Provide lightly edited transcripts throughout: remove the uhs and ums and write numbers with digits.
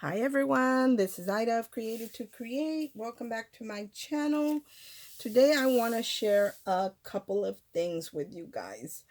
Hi everyone, this is Ida of Created to Create. Welcome back to my channel. Today I want to share a couple of things with you guys.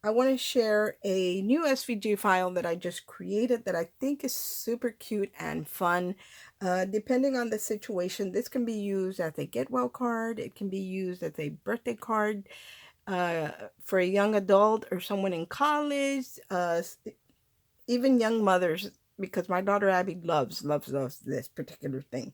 I want to share a new SVG file that I just created that I think is super cute and fun. Depending on the situation, this can be used as a get well card. It can be used as a birthday card for a young adult or someone in college, even young mothers, because my daughter Abby loves this particular thing.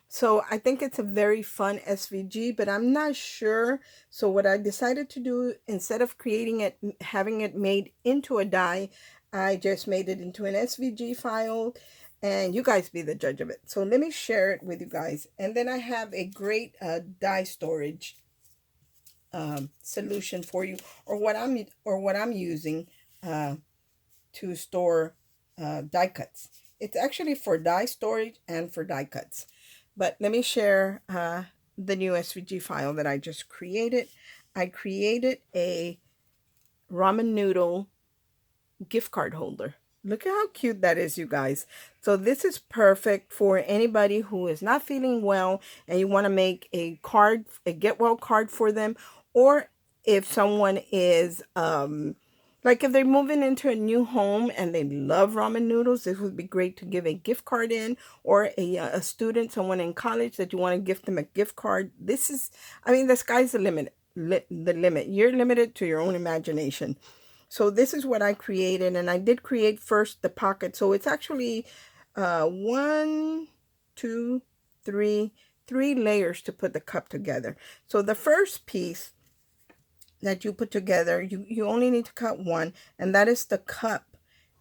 So I think it's a very fun SVG, but I'm not sure. So what I decided to do, instead of creating it, having it made into a die, I just made it into an SVG file, and you guys be the judge of it. So let me share it with you guys. And then I have a great die storage solution for you, or what I'm using uh, to store die cuts. It's actually for die storage and for die cuts. But let me share the new SVG file that I just created. I created a ramen noodle gift card holder. Look at how cute that is, you guys. So this is perfect for anybody who is not feeling well and you want to make a card, a get well card for them, or if someone is like if they're moving into a new home and they love ramen noodles, this would be great to give a gift card in, or a student, someone in college that you want to gift them a gift card. This is, I mean, the sky's the limit. The limit. You're limited to your own imagination. So this is what I created, and I did create first the pocket. So it's actually one, two, three layers to put the cup together. So the first piece that you put together, you only need to cut one, and that is the cup.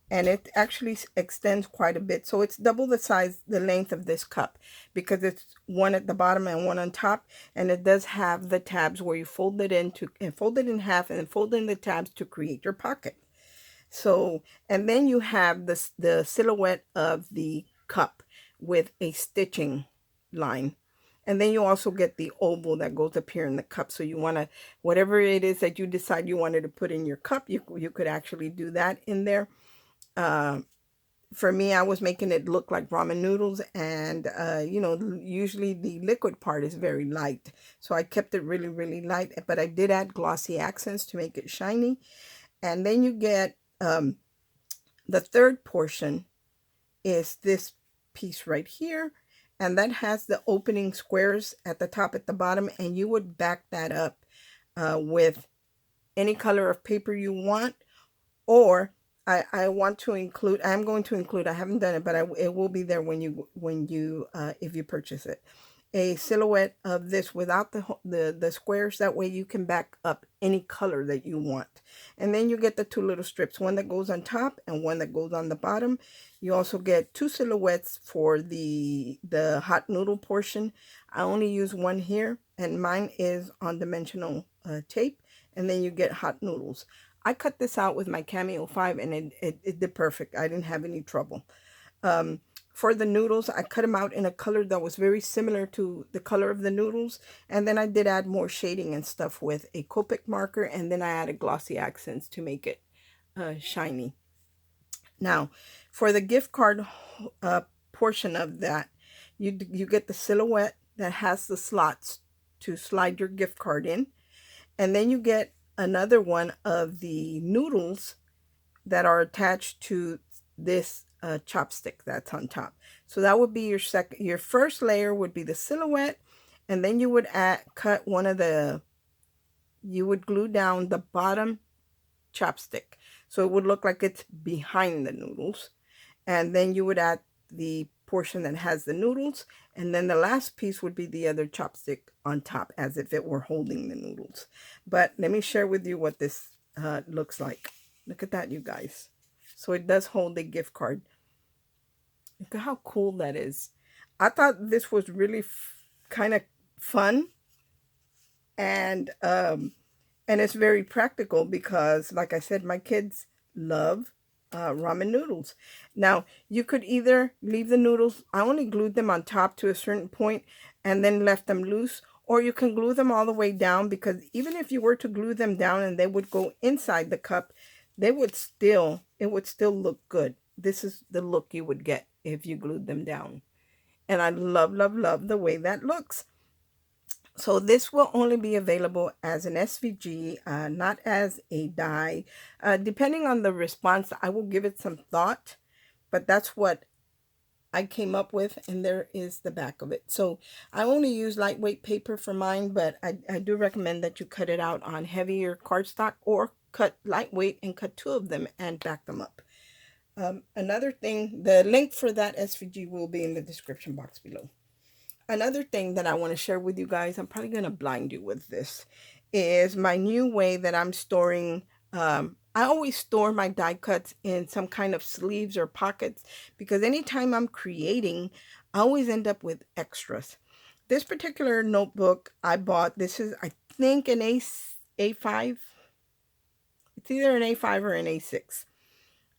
And it actually extends quite a bit. So it's double the size, the length of this cup, because it's one at the bottom and one on top. And it does have the tabs where you fold it and fold it in half and then fold in the tabs to create your pocket. So, and then you have the silhouette of the cup with a stitching line. And then you also get the oval that goes up here in the cup. So you want to, whatever it is that you decide you wanted to put in your cup, you could actually do that in there. For me, I was making it look like ramen noodles, and usually the liquid part is very light, so I kept it really light, but I did add glossy accents to make it shiny. And then you get the third portion is this piece right here, and that has the opening squares at the top, at the bottom, and you would back that up with any color of paper you want, or I want to include, I'm going to include, I haven't done it, but it will be there when you if you purchase it, a silhouette of this without the squares. That way you can back up any color that you want. And then you get the two little strips, one that goes on top and one that goes on the bottom. You also get two silhouettes for the hot noodle portion. I only use one here, and mine is on dimensional tape. And then you get hot noodles. I cut this out with my Cameo 5, and it did perfect. I didn't have any trouble. For the noodles, I cut them out in a color that was very similar to the color of the noodles. And then I did add more shading and stuff with a Copic marker. And then I added glossy accents to make it shiny. Now, for the gift card portion of that, you get the silhouette that has the slots to slide your gift card in. And then you get another one of the noodles that are attached to this chopstick that's on top. So that would be your first layer would be the silhouette, and then you would cut one of you would glue down the bottom chopstick. So it would look like it's behind the noodles. And then you would add the portion that has the noodles, and then the last piece would be the other chopstick on top, as if it were holding the noodles. But let me share with you what this looks like. Look at that, you guys. So it does hold a gift card. Look at how cool that is. I thought this was really kind of fun, and it's very practical because, like I said, my kids love ramen noodles. Now, you could either leave the noodles, I only glued them on top to a certain point and then left them loose, or you can glue them all the way down, because even if you were to glue them down and they would go inside the cup, it would still look good. this is the look you would get if you glued them down. And I love, love, love the way that looks. So this will only be available as an SVG, not as a die. Depending on the response, I will give it some thought, but that's what I came up with, and there is the back of it. So I only use lightweight paper for mine, but I do recommend that you cut it out on heavier cardstock, or cut lightweight and cut 2 of them and back them up. Another thing, the link for that SVG will be in the description box below. Another thing that I want to share with you guys, I'm probably going to blind you with this, is my new way that I'm storing. I always store my die cuts in some kind of sleeves or pockets, because anytime I'm creating, I always end up with extras. This particular notebook I bought, this is, I think, an A5. It's either an A5 or an A6.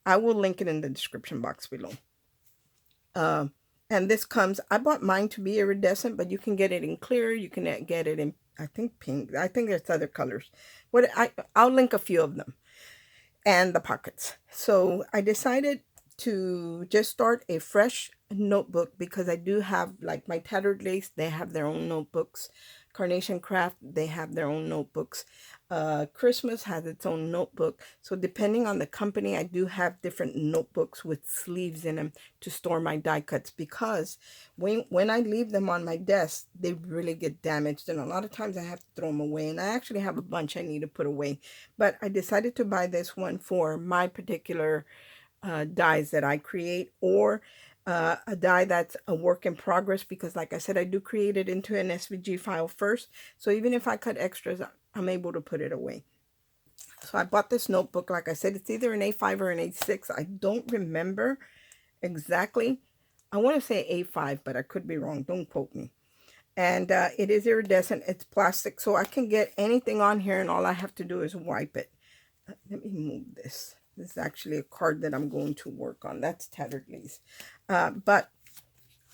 I will link it in the description box below. And this comes, I bought mine to be iridescent, but you can get it in clear. You can get it in, I think, pink. I think there's other colors. I'll link a few of them, and the pockets. So I decided to just start a fresh notebook, because I do have, like, my Tattered Lace, they have their own notebooks. Carnation Craft, they have their own notebooks. Christmas has its own notebook. So depending on the company, I do have different notebooks with sleeves in them to store my die cuts, because when I leave them on my desk, they really get damaged, and a lot of times I have to throw them away, and I actually have a bunch I need to put away. But I decided to buy this one for my particular dies that I create, or a die that's a work in progress, because like I said, I do create it into an SVG file first. So even if I cut extras, I'm able to put it away. So I bought this notebook. Like I said, it's either an A5 or an A6. I don't remember exactly. I want to say A5, but I could be wrong. Don't quote me. And it is iridescent. It's plastic, so I can get anything on here, and all I have to do is wipe it. Let me move this. This is actually a card that I'm going to work on. That's Tattered Lace. But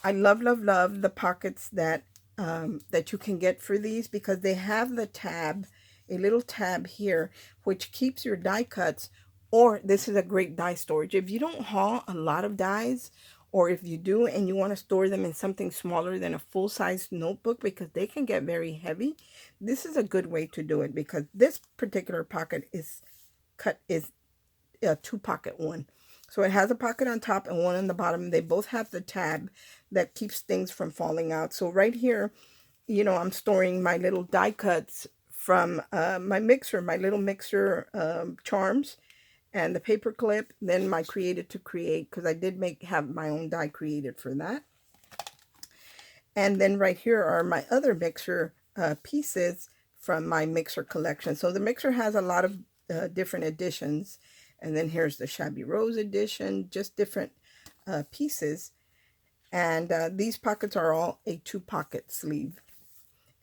I love, love, love the pockets that that you can get for these, because they have the tab, a little tab here, which keeps your die cuts. Or this is a great die storage. If you don't haul a lot of dies, or if you do and you want to store them in something smaller than a full-size notebook, because they can get very heavy, this is a good way to do it, because this particular pocket is a 2-pocket one. So it has a pocket on top and one on the bottom. They both have the tab that keeps things from falling out. So right here, you know, I'm storing my little die cuts from my mixer, my little mixer charms, and the paper clip, then my Created to Create, because I did have my own die created for that. And then right here are my other mixer pieces from my mixer collection. So the mixer has a lot of different editions. And then here's the Shabby Rose edition, just different pieces. And these pockets are all a 2-pocket sleeve.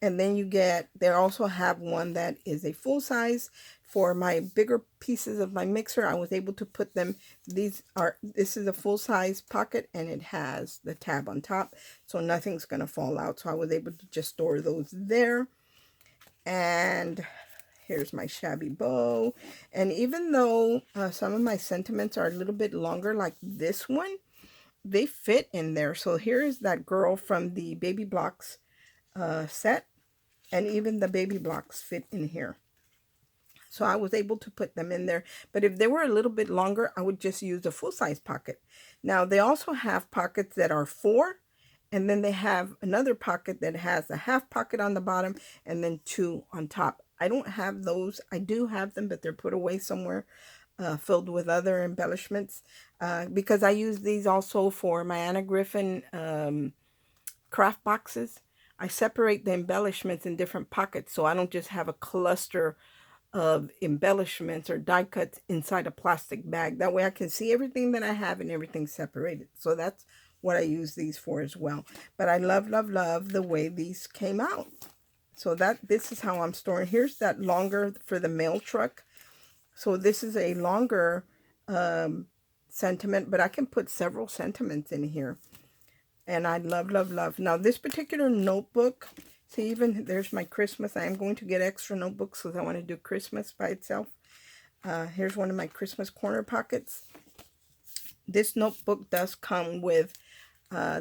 And then they also have one that is a full size. For my bigger pieces of my mixer, I was able to put them, this is a full size pocket, and it has the tab on top, so nothing's going to fall out. So I was able to just store those there. And here's my shabby bow. And even though some of my sentiments are a little bit longer, like this one, they fit in there. So here's that girl from the Baby Blocks set. And even the Baby Blocks fit in here. So I was able to put them in there. But if they were a little bit longer, I would just use a full-size pocket. Now, they also have pockets that are 4. And then they have another pocket that has a half pocket on the bottom and then 2 on top. I don't have those. I do have them, but they're put away somewhere, filled with other embellishments. Because I use these also for my Anna Griffin craft boxes. I separate the embellishments in different pockets, so I don't just have a cluster of embellishments or die cuts inside a plastic bag. That way I can see everything that I have and everything's separated. So that's what I use these for as well. But I love, love, love the way these came out. So this is how I'm storing. Here's that longer for the mail truck. So this is a longer sentiment, but I can put several sentiments in here. And I love, love, love. Now, this particular notebook, see, even there's my Christmas. I am going to get extra notebooks because I want to do Christmas by itself. Here's one of my Christmas corner pockets. this notebook does come with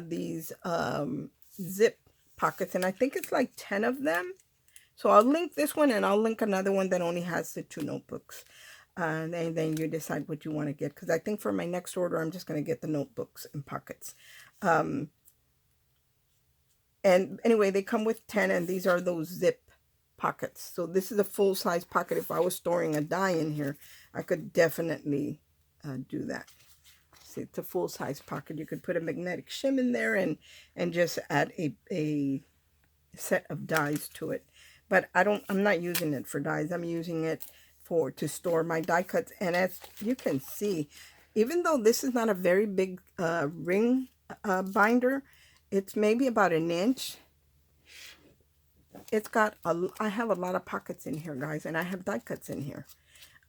these zip pockets, and I think it's like 10 of them. So I'll link this one, and I'll link another one that only has the 2 notebooks. And then you decide what you want to get, because I think for my next order, I'm just going to get the notebooks and pockets. And anyway, they come with 10, and these are those zip pockets. So this is a full-size pocket. If I was storing a die in here, I could definitely do that. See, it's a full-size pocket. You could put a magnetic shim in there and just add a set of dies to it. But I'm not using it for dies. I'm using it to store my die cuts. And as you can see, even though this is not a very big ring binder, it's maybe about an inch. It's got I have a lot of pockets in here, guys, and I have die cuts in here.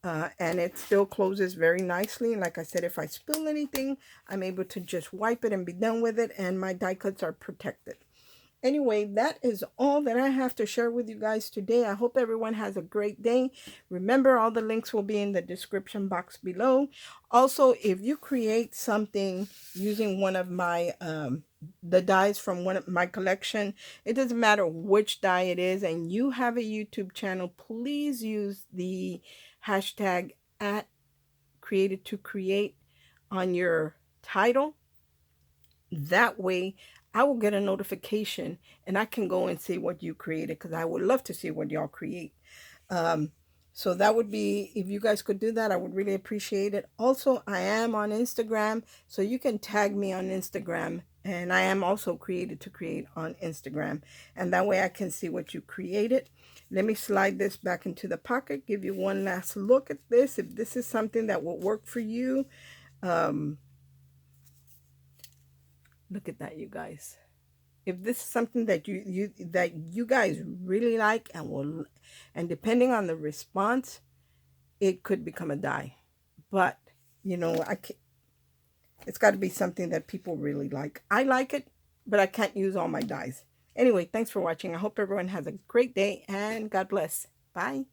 And it still closes very nicely. And like I said, if I spill anything, I'm able to just wipe it and be done with it, and my die cuts are protected. Anyway, that is all that I have to share with you guys today. I hope everyone has a great day. Remember, all the links will be in the description box below. Also, if you create something using one of my the dies from one of my collection, it doesn't matter which die it is, and you have a YouTube channel, please use the hashtag @created2create on your title. That way I will get a notification and I can go and see what you created, because I would love to see what y'all create. So that would be, if you guys could do that, I would really appreciate it. Also, I am on Instagram, so you can tag me on Instagram. And I am also Created to Create on Instagram. And that way I can see what you created. Let me slide this back into the pocket, give you one last look at this. If this is something that will work for you, look at that, you guys. If this is something that you guys really like and depending on the response, it could become a die. But you know, it's got to be something that people really like. I like it, but I can't use all my dies. Anyway, thanks for watching. I hope everyone has a great day, and God bless. Bye.